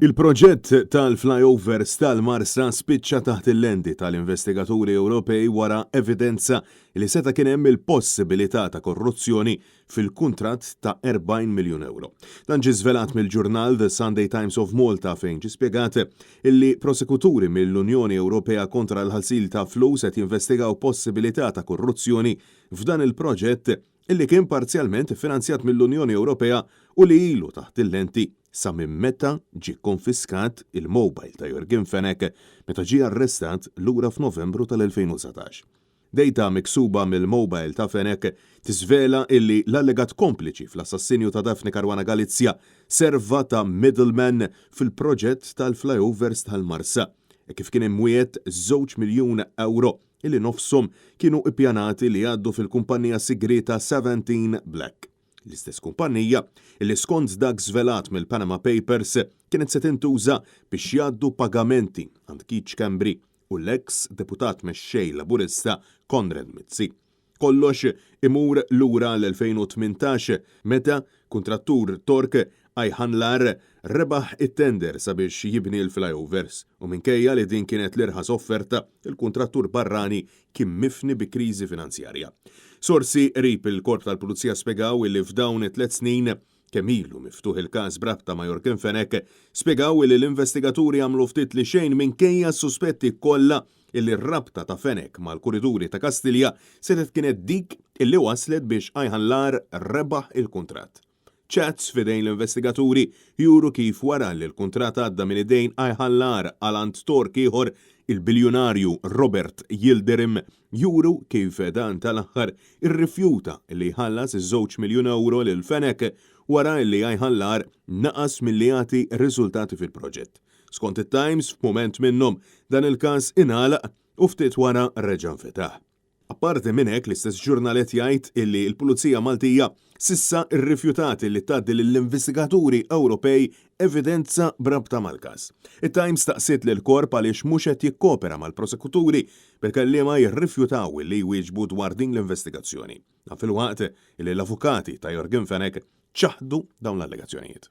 Il-proġett tal-flyovers tal-Marsa spiċċa taħt il-lendi tal-investigaturi Ewropej wara evidenza li seta' kien hemm il-possibilità ta' korruzzjoni fil-kuntratt ta' 40 miljun euro. Dan ġie żvelat mill-ġurnal The Sunday Times of Malta fejn ġie spjegat illi prosekuturi mill-Unjoni Ewropea kontra l-ħasil ta' flus qed jinvestigaw possibilità ta' korruzzjoni f'dan il-proġett illi kien parzjalment finanzjat mill-Unjoni Ewropea u li ilu taħt il-lenti sa minn meta ġie konfiskat il-mobile ta' Jürgen Fenech meta ġie arrestat lura f'Novembru tal-2019. Dejta miksuba mill-mobile ta' Fenech tiżvela illi l-allegat kompliċi fl-assassinju ta' Daphne Caruana Galizia serva ta' middleman fil-proġett tal-flyovers tal-Marsa kif kien imwiet 2 miljun euro illi nofshom kienu ippjanati li għaddu fil-kumpanija sigrita 17 Black. L-istess kumpanija illi skont dak żvelat mill-Panama Papers kienet se tintuża biex jgħaddu pagamenti għand Keith Chambry u l-eks deputat mexxej laburista Konrad Mizzi. Kollox imur lura l-2018 meta kuntrattur Tork Ajhanlar rebaħ it-tender sabiex jibni l-flyovers u minkejja li din kienet l-irħas offerta, il-kuntrattur barrani kien mifni bi kriżi finanzjarja. Sorsi qrib il-Korp tal-Pulizija spjegaw illi f'dawn it-3 snin kemm ilu miftuħ il-każ brabta ma' Jürgen Fenech spjegaw illi l-investigaturi għamlu ftit li xejn minkejja s-suspetti kollha illi r-rabta ta' Fenech mal-kurituri ta' Kastilja setet kienet dik illi waslet biex Ajhanlar rebaħ il-kuntratt. Chats fidejn l-investigaturi juru kif wara li l-kuntratt għadda minn idejn Ajhanlar għal Tork ieħor il-biljonarju Robert Yildirim juru kif dan tal-aħħar irrifjuta li jħallas iż-2 miljun euro lil Fenech wara li Ajhanlar naqas milli jagħti riżultati fil-proġett. Skont it-Times f'mument minnhom dan il-każ ingħalaq u ftit wara reġa' nfetaħ. Apparti minn hekk l-istess ġurnalet jgħid illi l-Pulizija Maltija sissa rrifjutat li tgħaddi lill-investigaturi Ewropej evidenza brabta mal-każ. It-Times staqsiet lill-korp għaliex mhux qed jikkopera mal-prosekuturi bil-kelliema jirrifjutaw li jwieġbu dwar din l-investigazzjoni. Fil-waqt illi l-avukati ta' Jürgen Fenech ċaħdu dawn l-allegazzjonijiet.